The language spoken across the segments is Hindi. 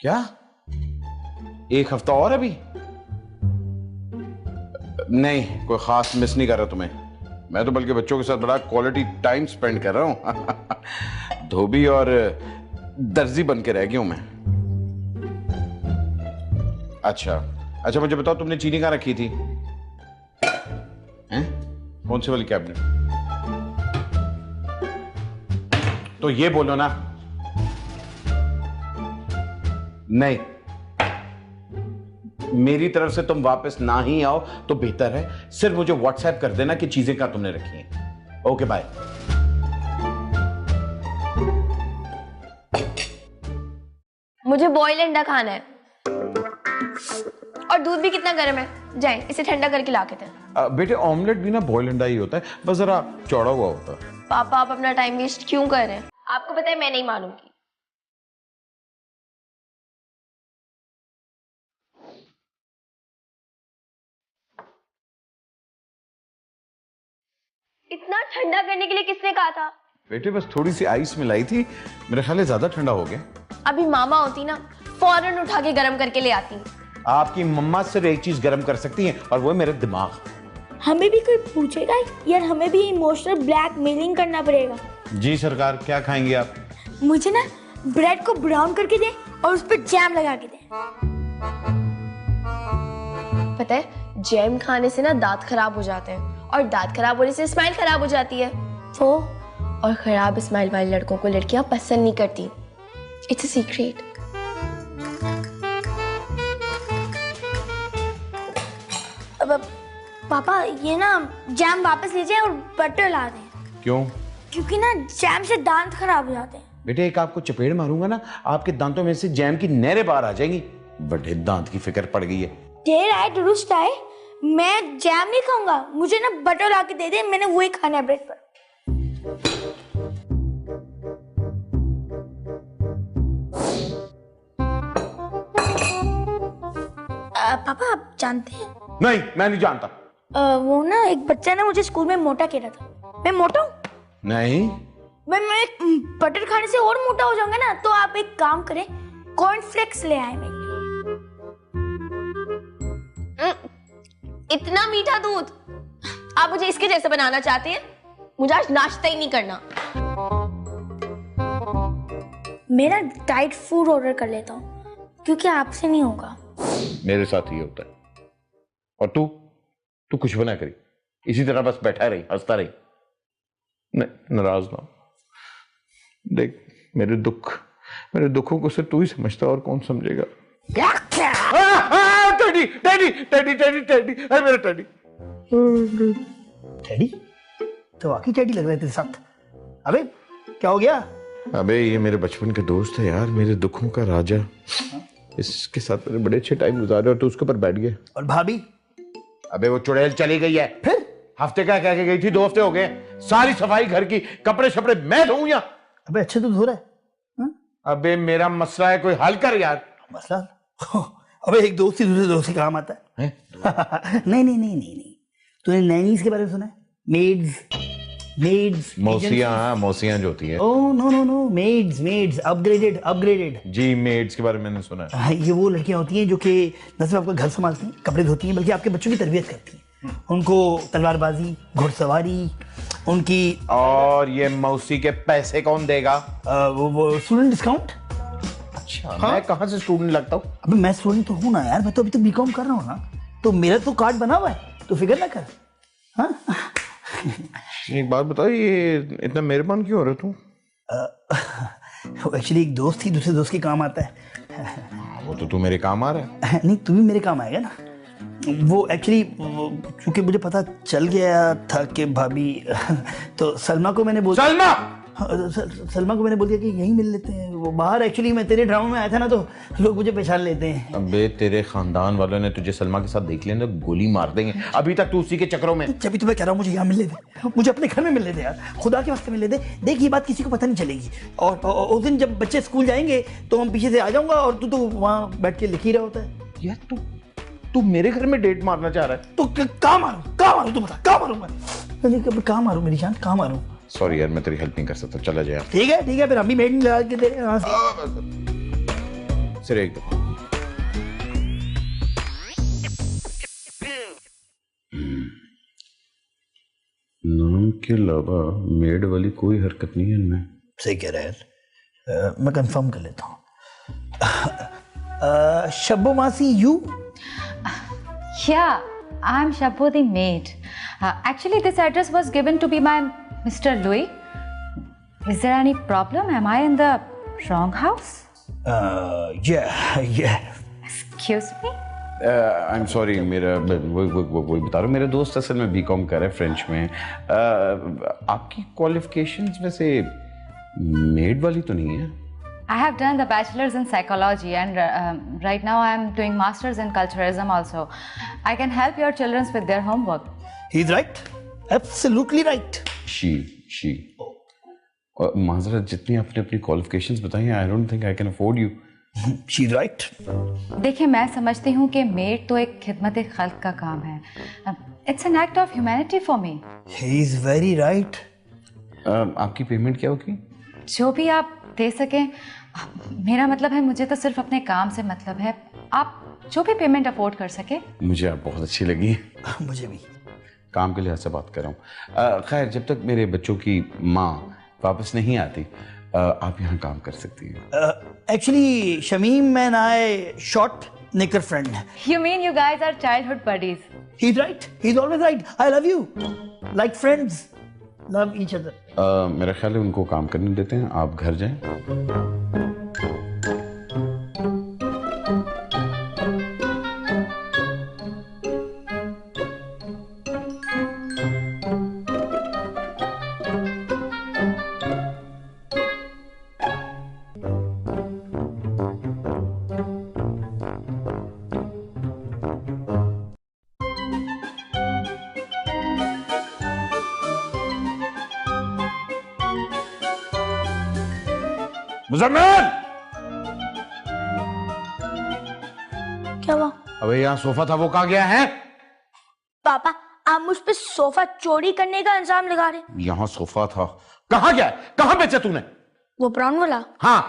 क्या 1 हफ्ता और अभी? नहीं, कोई खास मिस नहीं कर रहा तुम्हें। मैं तो बल्कि बच्चों के साथ बड़ा क्वालिटी टाइम स्पेंड कर रहा हूं। धोबी और दर्जी बन के रह गया हूं मैं। अच्छा, मुझे बताओ तुमने चीनी कहां रखी थी? हैं? कौन सी वाली कैबिनेट? तो ये बोलो ना। नहीं, मेरी तरफ से तुम वापस ना ही आओ तो बेहतर है। सिर्फ मुझे व्हाट्सएप कर देना कि चीजें कहां तुमने रखी हैं। Okay bye. मुझे बॉयल अंडा खाना है और दूध भी कितना गर्म है। जाए इसे ठंडा करके ला के दें। बेटे ऑमलेट भी ना बॉयल अंडा ही होता है, बस जरा चौड़ा हुआ होता है। पापा आप अपना टाइम वेस्ट क्यों कर रहे हैं? आपको पता है मैं नहीं मानूंगी। इतना ठंडा करने के लिए किसने कहा था? बेटे बस थोड़ी सी आइस मिलाई थी, मेरे ख्याल है ज्यादा ठंडा हो गया। अभी मामा होती ना फौरन उठा के गर्म करके ले आती। आपकी मम्मा सिर्फ एक चीज गर्म कर सकती है और वो है मेरा दिमाग। हमें भी कोई पूछेगा यार, हमें भी इमोशनल ब्लैकमेलिंग करना पड़ेगा। जी सरकार, क्या खाएंगे आप? मुझे ना ब्रेड को ब्राउन करके दे और उस पर जैम लगा के दे। पता है जैम खाने से ना दांत खराब हो जाते हैं और दांत खराब होने से स्माइल खराब हो जाती है। तो और खराब स्माइल वाले लड़कों को लड़कियां पसंद नहीं करती। It's a secret. अब पापा ये ना जैम वापस ले जाए और बटर ला दें। क्यों? क्योंकि ना जैम से दांत खराब हो जाते हैं। बेटे एक आपको चपेड़ मारूंगा ना, आपके दांतों में से जैम की नहरें बाहर आ जाएंगी। बड़े दांत की फिक्र पड़ गई है। देर आए दुरुस्त आए, मैं जैम नहीं खाऊंगा, मुझे ना बटर ला के दे दे, मैंने वही खाना है ब्रेड पर। पापा आप जानते हैं? नहीं, मैं नहीं जानता। वो ना एक बच्चा ने मुझे स्कूल में मोटा कह रहा था। मैं मोटा हूँ? नहीं। मैं बटर खाने से और मोटा हो जाऊंगा ना, तो आप एक काम करें, कॉर्नफ्लेक्स ले आए मेरे लिए। इतना मीठा दूध आप मुझे इसके जैसे बनाना चाहते हैं? मुझे आज नाश्ता ही नहीं करना। मेरा डाइट फूड ऑर्डर कर लेता हूँ, क्योंकि आपसे नहीं होगा। मेरे साथ ही होता है। और तू कुछ बना करी, इसी तरह बस बैठा रही, हंसता रही। नाराज ना हो। देख मेरे दुखों को सिर्फ तू ही समझता, और कौन समझेगा? Teddy teddy teddy teddy teddy, अरे मेरा टेडी। टेडी तो वाकई टेडी लग रहे थे साथ। अबे क्या हो गया? अबे ये मेरे बचपन के दोस्त है यार, मेरे दुखों का राजा। इसके साथ मैंने बड़े अच्छे टाइम गुजारे और तू उसके ऊपर बैठ गया। और भाभी? अबे वो चुड़ैल चली गई है। फिर हफ्ते का कह के गई थी, 2 हफ्ते हो गए। सारी सफाई घर की, कपड़े शपड़े मैं धोऊं या? अबे अच्छे तो धो रहा है। अबे मेरा मसला है, कोई हल कर यार। मसला? अबे एक दोस्त ही दूसरे दोस्त के काम आता है। नहीं नहीं नहीं नहीं नहीं, तूने नैनीज के बारे में सुना है? मेड्स मौसियां जो होती है। Oh no no no, maids upgraded. जी मेड्स के बारे में मैंने सुना है। ये वो लड़कियां होती हैं जो कि न सिर्फ आपका घर संभालती हैं, कपड़े धोती हैं, बल्कि आपके बच्चों की तरबियत करती हैं। उनको तलवारबाजी, घुड़सवारी उनकी। और ये मौसी के पैसे कौन देगा? वो स्टूडेंट डिस्काउंट। अच्छा हाँ? मैं कहाँ से स्टूडेंट लगता हूँ? अबे मैं स्टूडेंट तो हूँ ना यार, मैं तो अभी तो बीकॉम कर रहा हूँ ना, तो मेरा तो कार्ड बना हुआ है, तो फिक्र ना कर। हाँ? एक बात बताओ, ये इतना मेहरबान क्यों हो रहा तू? एक्चुअली एक दोस्त ही दूसरे दोस्त के काम आता है। वो तो तू मेरे काम आ रहा है। नहीं, तू भी मेरे काम आएगा ना। वो एक्चुअली चूंकि मुझे पता चल गया था कि भाभी, तो सलमा को मैंने बोल सलमा को मैंने बोल दिया कि यहीं मिल लेते हैं। वो बाहर, एक्चुअली मैं तेरे ड्रामा में आया था ना, तो लोग मुझे पहचान लेते हैं। अबे तेरे खानदान वालों ने तुझे सलमा के साथ देख लिया ना, गोली मार देंगे। अभी तक तू उसी के चक्करों में। जब भी तो मैं कह रहा हूँ मुझे यहाँ मिलने दे, मुझे अपने घर में मिलने दे यार, खुदा के वास्ते मिलने दे। देख ये बात किसी को पता नहीं चलेगी, और उस दिन जब बच्चे स्कूल जाएंगे तो हम पीछे से आ जाऊंगा और तू तो वहाँ बैठ के लिख ही रहा होता है। यार तू मेरे घर में डेट मारना चाह रहा है? तो कहाँ मारूं तू बता, कहाँ मारूं मैं? कहाँ मारूं मेरी जान, कहाँ मारूं? सॉरी यार, मैं तेरी हेल्प नहीं कर सकता, चला जाए। ठीक है फिर हम भी मेड लगा के दे रहे हैं। सिर्फ एक दफा। नाम के अलावा मेड वाली कोई हरकत नहीं है इनमें। सही कह रहा है। मैं कंफर्म कर लेता हूँ। शब्बो मासी, you? Yeah, I'm Shabbo the maid. Actually, this address was given to be by Mr. Louis. Is there any problem? Am I in the wrong house? Yeah. Excuse me? I am sorry, मेरा वो बता रहा हूँ, मेरा दोस्त असल में बीकॉम कर रहा है फ्रेंच में। आपकी क्वालिफिकेशंस वैसे मेड वाली तो नहीं है? I have done the bachelor's in psychology and right now I am doing master's in culturalism also. I can help your children with their homework. He's right. Absolutely right. She. माजरत, जितनी आपने अपनी क्वालिफिकेशंस बताई हैं, I don't think I can afford you. She's right. देखिए, मैं समझती हूँ कि मेड तो एक खिदमत खल्क का काम है। It's an act of humanity for me. He's very right. आपकी पेमेंट क्या होगी? जो भी आप दे सकें। मेरा मतलब है, मुझे तो सिर्फ अपने काम से मतलब है। आप जो भी पेमेंट अफोर्ड कर सके। मुझे आप बहुत अच्छी लगी। मुझे भी। काम के लिहाज से बात कर रहा हूँ। खैर, जब तक मेरे बच्चों की माँ वापस नहीं आती, आप यहाँ काम कर सकती हैं। Actually, Shamim and I short knicker friend. You mean you guys are childhood buddies? He's right. He's always right. I love you. Like friends. Love each other. मेरा ख्याल है उनको काम करने देते हैं, आप घर जाएं। मुजम्मिल! क्या हुआ? अबे यहाँ सोफा था, वो कहाँ गया है? पापा, आप मुझ पे सोफा चोरी करने का इल्जाम लगा रहे? यहाँ सोफा था, कहाँ गया? कहाँ बेचा तूने? वो ब्राउन वाला? हाँ।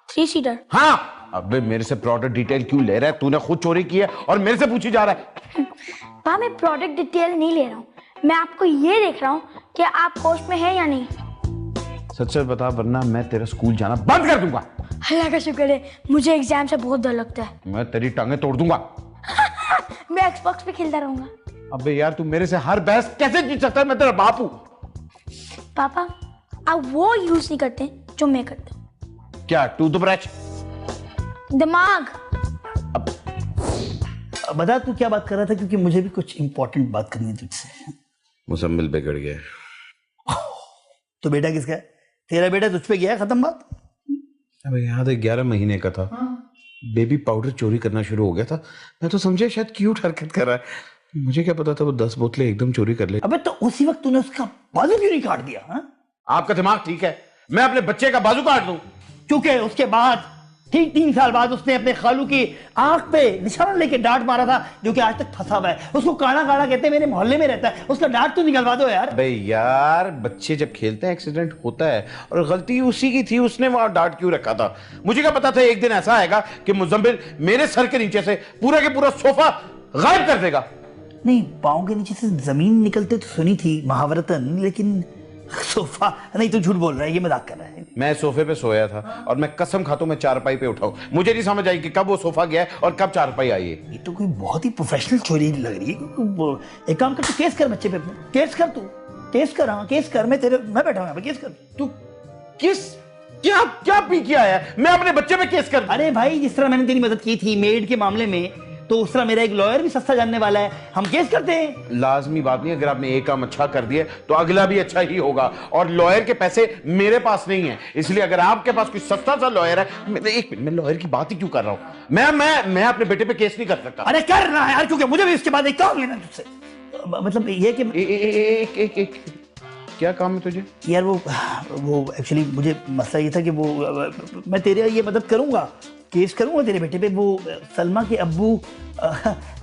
3 सीटर? हाँ। अबे मेरे से प्रोडक्ट डिटेल क्यों ले रहा है? तूने खुद चोरी की है और मेरे से पूछी जा रहा है। पापा, मैं प्रोडक्ट डिटेल नहीं ले रहा हूँ, मैं आपको ये देख रहा हूँ कि आप होश में है या नहीं। सच सच बता, वरना मैं तेरा स्कूल जाना बंद कर दूंगा। अल्लाह का शुक्र है, मुझे एग्जाम से बहुत डर लगता है। मैं तेरी टांगे तोड़ दूंगा। मैं एक्सबॉक्स पे खेलता रहूंगा। अबे यार, तू मेरे से हर बहस कैसे जीत सकता है? मैं तेरा बाप हूँ। पापा, आप वो यूज नहीं करते जो मैं करता हूँ। क्या? टूथब्रश? दिमाग। बता, तू क्या बात कर रहा था? क्योंकि मुझे भी कुछ इंपॉर्टेंट बात करनी है तुझसे। मुसम्मिल बिगड़ गया। तो बेटा किसका है? तेरा बेटा तुझ पे गया, खत्म बात। अबे याद है, 11 महीने का था। बेबी पाउडर चोरी करना शुरू हो गया था। मैं तो समझा शायद क्यूट हरकत कर रहा है। मुझे क्या पता था वो 10 बोतलें एकदम चोरी कर ले। अबे तो उसी वक्त तूने उसका बाजू क्यों नहीं काट दिया? हा? आपका दिमाग ठीक है? मैं अपने बच्चे का बाजू काट दूं? क्योंकि उसके बाद ठीक 3 साल बाद उसने अपने खालू की आंख पे निशाना लेके डांट मारा था, जो कि आज तक फंसा हुआ है। उसको काना काना कहते हैं, मेरे मोहल्ले में रहता है। उसका डांट तो निकलवा दो यार। भाई यार, बच्चे जब खेलते हैं एक्सीडेंट होता है, और गलती उसी की थी। उसने वहां डांट क्यों रखा था? मुझे क्या पता था एक दिन ऐसा आएगा कि मुजम्मिल मेरे सर के नीचे से पूरा के पूरा सोफा गायब कर देगा। नहीं, पाँव के नीचे से जमीन निकलते तो सुनी थी महावरतन, लेकिन सोफा नहीं। तो झूठ बोल रहा है, ये मजाक कर रहा है। मैं सोफे पे सोया था और मैं कसम खाता हूं मैं चारपाई पे उठाऊं। मुझे नहीं समझ आई कि कब वो सोफा गया और कब चारपाई आई है। ये तो कोई बहुत ही प्रोफेशनल चोरी लग रही है। एक काम कर, तू केस कर बच्चे पे अपने। केस कर, तू केस कर। हाँ, केस कर। मैं बैठा हूं यहाँ पे, केस कर तू। किस क्या क्या पी किया है? मैं अपने बच्चे पे केस कर? अरे भाई, जिस तरह मैंने तेरी मदद की थी मेड के मामले में, तो उस तरह मेरा एक लॉयर भी सस्ता जानने वाला है। हम केस करते हैं। लाजमी बात नहीं, अगर आपने एक काम अच्छा कर दिया तो अगला भी अच्छा ही होगा। और लॉयर के पैसे मेरे पास नहीं है, इसलिए अगर आपके पास कोई सस्ता सा लॉयर है। एक मिनट, मैं लॉयर की बात ही क्यों कर रहा हूं? मैं अपने बेटे पे केस नहीं कर सकता। अरे कर रहा है यार, क्योंकि मुझे भी इसके बाद एक काम लेना तुझसे। मतलब ये कि एक क्या काम है तुझे? यार वो एक्चुअली मुझे मसला ये था कि वो मैं तेरे ये मदद करूंगा, केस करूंगा तेरे बेटे पे। वो सलमा के अब्बू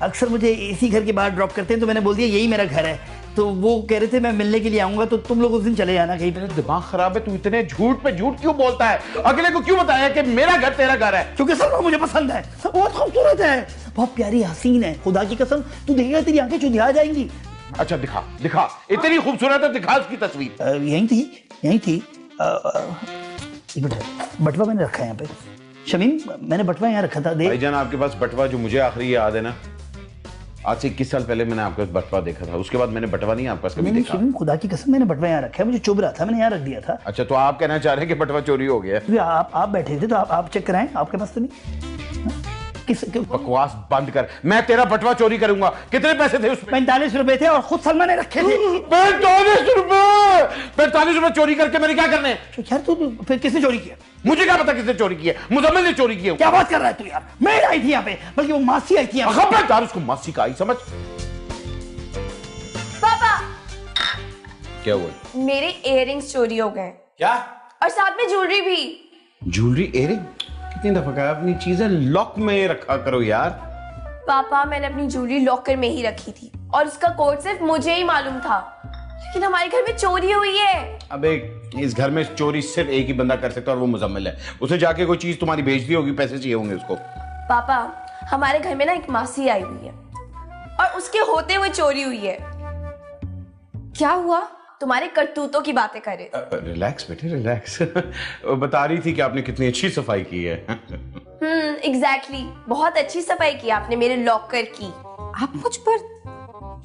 अक्सर मुझे इसी घर के बाहर ड्रॉप करते हैं, तो मैंने बोल दिया यही मेरा घर है। तो वो कह रहे थे मैं मिलने के लिए आऊंगा, तो तुम लोग उस दिन चले जाना कहीं पे। दिमाग खराब है, तू इतने झूठ पे झूठ क्यों बोलता है? अगले को क्यों बताया कि मेरा घर तेरा घर है? क्योंकि सलमा मुझे पसंद है, बहुत खूबसूरत है, बहुत प्यारी हसीन है, खुदा की कसम तू देखेगा तेरी आंखें चुंधिया जाएंगी। अच्छा दिखा दिखा, इतनी खूबसूरत है, दिखा उसकी तस्वीर। यही थी। एक मिनट, बटवा मैंने रखा है यहाँ पे। शमीम, मैंने बटवा यहाँ रखा था, देख। भाईजान आपके पास बटवा, जो मुझे आखिरी याद है ना, आज से 21 साल पहले मैंने आपके पास बटवा देखा था, उसके बाद मैंने बटवा नहीं आपके पास कभी देखा। शमीम, खुदा की कसम मैंने बटवा यहाँ रखा है, मुझे चुभ रहा था, मैंने यहाँ रख दिया था। अच्छा, तो आप कहना चाह रहे हैं कि बटवा चोरी हो गया? आप बैठे थे तो आप चेक कराएं, आपके पास तो नहीं। बकवास बंद कर, मैं तेरा बटवा चोरी करूंगा। कितने पैसे थे उसमें? 45 रुपए थे, और खुद सलमा ने रखे थे। 45 रुपए? 45 रुपए चोरी करके मैंने क्या करने? यार तू फिर किसने चोरी किया? मुझे क्या पता किसने चोरी किया? मुजम्मिल ने चोरी किया। क्या बात कर रहा है तू यार? मैं आई थी यहाँ पे, बल्कि वो मासी आई थी यहाँ पे। खबरदार, उसको मासी का आई समझ। पापा, क्या हुआ? मेरे इयररिंग्स चोरी हो गए। क्या? और साथ में ज्वेलरी भी। Jewellery, earring? कितनी दफा कहा अपनी चीजें लॉक में रखा करो यार। पापा, मैंने अपनी ज्वेलरी लॉकर में ही रखी थी और उसका कोड सिर्फ मुझे ही मालूम था, लेकिन हमारे घर में चोरी हुई है। अबे, इस घर में चोरी सिर्फ एक ही बंदा कर सकता है और वो मुजम्मिल है। उसे जाके कोई चीज तुम्हारी बेच दी होगी, पैसे चाहिए होंगे उसको। पापा, हमारे घर में ना एक मासी आई हुई है और उसके होते हुए चोरी हुई है। क्या हुआ? तुम्हारे करतूतों की बातें कर रहे। रिलैक्स बेटे, रिलैक्स। बता रही थी कि आपने कितनी अच्छी सफाई की है। एग्जैक्टली, बहुत अच्छी सफाई की आपने मेरे लॉकर की। आप मुझ पर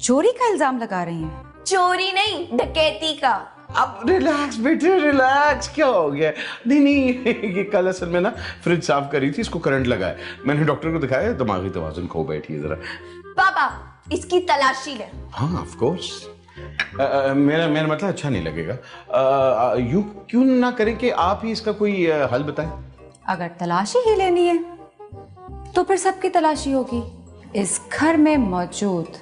चोरी का इल्जाम लगा रही हैं? चोरी नहीं, डकैती का। अब रिलैक्स बेटे, रिलैक्स। क्या हो गया? नहीं, ये कल असल में ना फ्रिज साफ करी थी, इसको करंट लगा है। मैंने डॉक्टर को दिखाया, दिमागी तवाज़ुन खो बैठी है जरा। पापा, इसकी तलाशी ले। हाँ, ऑफ कोर्स। मेरा मतलब अच्छा नहीं लगेगा। यूं क्यों ना करें कि आप ही इसका कोई हल बताएं। अगर तलाशी ही लेनी है तो फिर सबकी तलाशी होगी, इस घर में मौजूद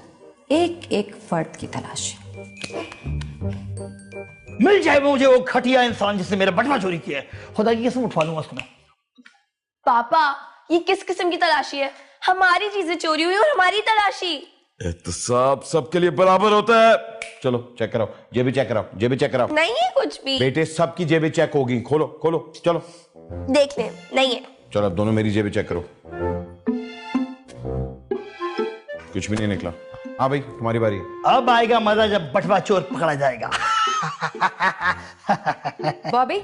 एक एक फर्द की तलाशी। मिल जाए मुझे वो घटिया इंसान जिसने मेरा बटवा चोरी किया है, खुदा की कसम उठवा लूंगा उसको मैं। पापा, ये किस किस्म की तलाशी है? हमारी चीजें चोरी हुई और हमारी तलाशी। एहतसाब सबके लिए बराबर होता है। चलो चेक कराओ, जेबी चेक कराओ, जेबी चेक कराओ। नहीं है कुछ भी बेटे, सबकी जेबी चेक होगी। खोलो खोलो, चलो देखने। नहीं है। चलो अब दोनों मेरी जेबी चेक करो। कुछ भी नहीं निकला। हाँ भाई, तुम्हारी बारी है। अब आएगा मजा जब बटवा चोर पकड़ा जाएगा। बॉबी,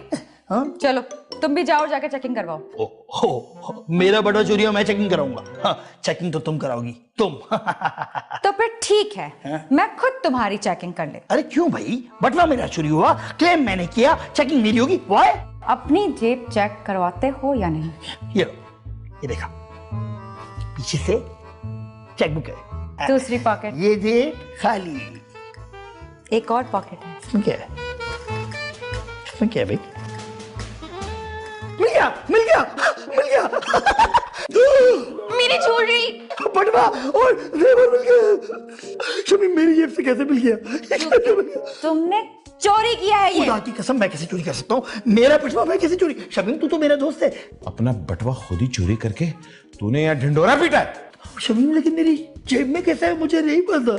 चलो तुम भी जाओ, जाके चेकिंग करवाओ। हो, मेरा बटवा चोरी हो, मैं चेकिंग कराऊंगा। हाँ, चेकिंग तो तुम कराओगी, तुम। तो फिर ठीक है, मैं खुद तुम्हारी चेकिंग कर लेती। अरे क्यों भाई? बटवा मेरा चोरी हुआ, क्लेम मैंने किया, चेकिंग मेरी होगी। वाई? अपनी जेब चेक करवाते हो या नहीं? ये देखा, पीछे से चेकबुक है, दूसरी पॉकेट, ये जेब खाली, एक और पॉकेट है। इसमें क्या है? इसमें क्या है भाई? मिल गया, मिल गया, मिल गया। मेरी ज्वेलरी, बटवा और जेवर मिल गया। शमीम, मेरी जेब से कैसे मिल गया? तुमने चोरी किया है ये। खुदा की कसम, मैं कैसे चोरी कर सकता हूँ? मेरा बटवा मैं कैसे चोरी? शमीम, तू तो मेरा दोस्त है। अपना बटवा खुद ही चोरी करके तूने यहाँ ढिंडोरा पीटा है। शमीम, लेकिन मेरी जेब में कैसा है मुझे नहीं पता।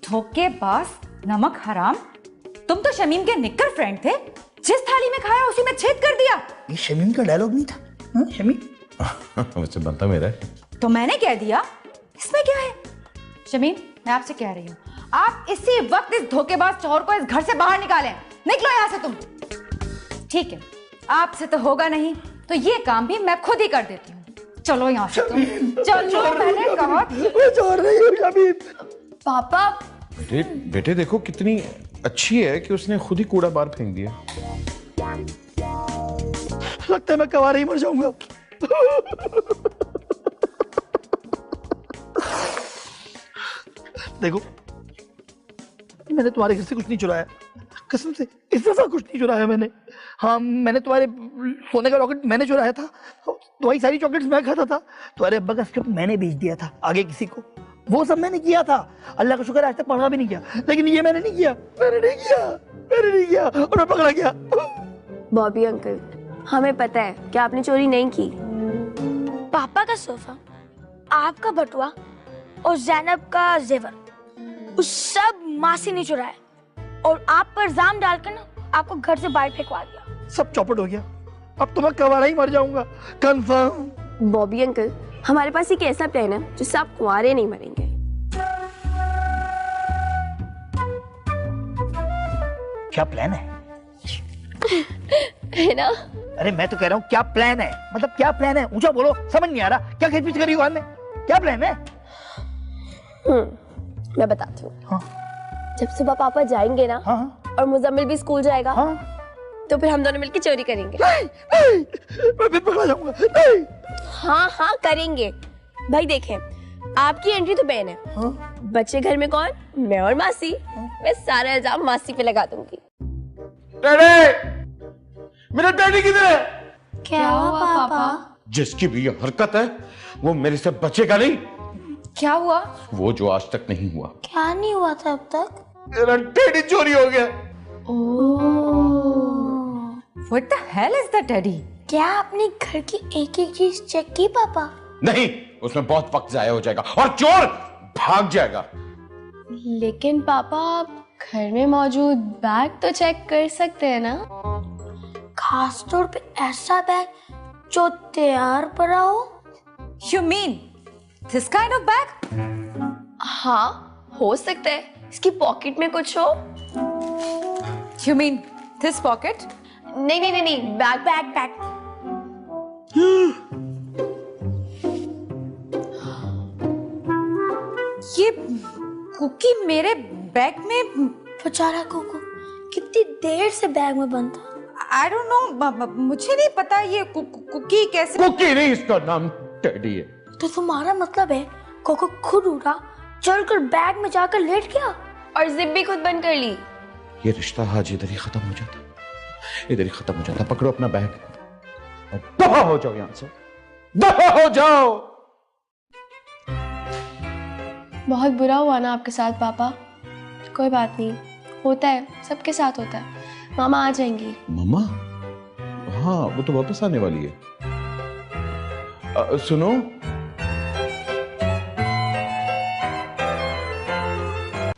धोखेबाज, नमक हराम, तुम तो शमीम के निक्कर फ्रेंड थे। जिस थाली में खाया उसी में छेद कर दिया। ये शमीम का डायलॉग नहीं था। हाँ, शमीम वैसे बनता मेरा है। तो मैंने कह दिया, इसमें क्या है? शमीम, मैं आपसे कह रही हूँ, आप इसी वक्त इस धोखेबाज चोर को इस घर से बाहर निकालें। निकलो यहाँ से तुम। ठीक है, आपसे तो होगा नहीं, तो ये काम भी मैं खुद ही कर देती हूँ। चलो यहाँ से तुम। चलो, मैंने कहा। मैं चोर नहीं हूँ शमीम। पापा। बेटे देखो कितनी अच्छी है कि उसने खुद ही कूड़ा बाहर फेंक दिया। लगता है मैं कवारे ही मर जाऊंगा। देखो, मैंने तुम्हारे घर से कुछ नहीं चुराया, कसम से इस दफा कुछ नहीं चुराया मैंने। हाँ, मैंने तुम्हारे सोने का रॉकेट मैंने चुराया था, तुम्हारी सारी चॉकलेट्स मैं खाता था, तुम्हारे अब्बा का स्क्रिप्ट मैंने बेच दिया था आगे किसी को, वो सब मैंने किया था। अल्लाह का शुक्र आज तक पढ़ा भी नहीं किया, लेकिन ये मैंने नहीं किया, मैंने नहीं किया और मैं पकड़ा गया। बॉबी अंकल, हमें पता है कि आपने चोरी नहीं की। पापा का सोफा, आपका बटुआ और जैनब का जेवर, उस सब मासी ने चुराया और आप पर इल्जाम डालकर ना आपको घर से बाहर फेंकवा दिया। सब चौपट हो गया। अब तो मैं कवाड़ा ही मर जाऊंगा कंफर्म। बॉबी अंकल, हमारे पास एक ऐसा प्लान है जिससे आप कुंवारे नहीं मरेंगे। क्या प्लान है? है ना? अरे मैं तो कह रहा हूँ क्या प्लान है, मतलब क्या प्लान है? ऊंचा बोलो, समझ नहीं आ रहा। क्या खींच करी दुकान में? क्या प्लान है? मैं बताती हूँ। हाँ। जब सुबह पापा जाएंगे ना, हाँ। और मुजम्मिल भी स्कूल जाएगा, हाँ। तो फिर हम दोनों मिलकर चोरी करेंगे। नहीं, मैं फिर पकड़ा जाऊंगा। नहीं। हाँ हाँ करेंगे। भाई देखें, आपकी एंट्री तो बैन है। हाँ। बच्चे घर में कौन? मैं और मासी। मैं सारा इल्जाम मासी पे लगा दूंगी। डैडी, मेरा डैडी किधर है? क्या हुआ पापा? जिसकी भी ये हरकत है वो मेरे से बचेगा नहीं। क्या हुआ? वो जो आज तक नहीं हुआ। क्या नहीं हुआ था अब तक? मेरा डैडी चोरी हो गया। What the hell is that, Daddy? क्या आपने घर की एक एक चीज चेक की पापा? नहीं, उसमें बहुत वक्त जाया हो जाएगा और चोर भाग जाएगा। लेकिन पापा, आप घर में मौजूद बैग तो चेक कर सकते हैं ना? खास तौर पे ऐसा बैग जो तैयार पड़ा हो। You mean this kind of bag? हाँ, हो सकता है इसकी पॉकेट में कुछ हो। You mean this pocket? नहीं नहीं नहीं नहीं, बैग बैग बैग। ये कुकी मेरे बैग में। बेचारा कोको कितनी देर से बैग में बंद था। I don't know, मुझे नहीं पता ये कुकी कैसे। कुकी नहीं, इसका नाम डैडी है। तो तुम्हारा मतलब है कोको खुद उठा, चलकर बैग में जाकर लेट गया और जिप भी खुद बंद कर ली। ये रिश्ता आज इधर ही खत्म हो जाता, इधर ही खत्म हो जाता। पकड़ो अपना बैग और दफा हो जाओ यहां से, दफा हो जाओ। बहुत बुरा हुआ ना आपके साथ पापा। कोई बात नहीं, होता है, सबके साथ होता है। मामा आ जाएंगी। मामा? हाँ, वो तो वापस आने वाली है। सुनो,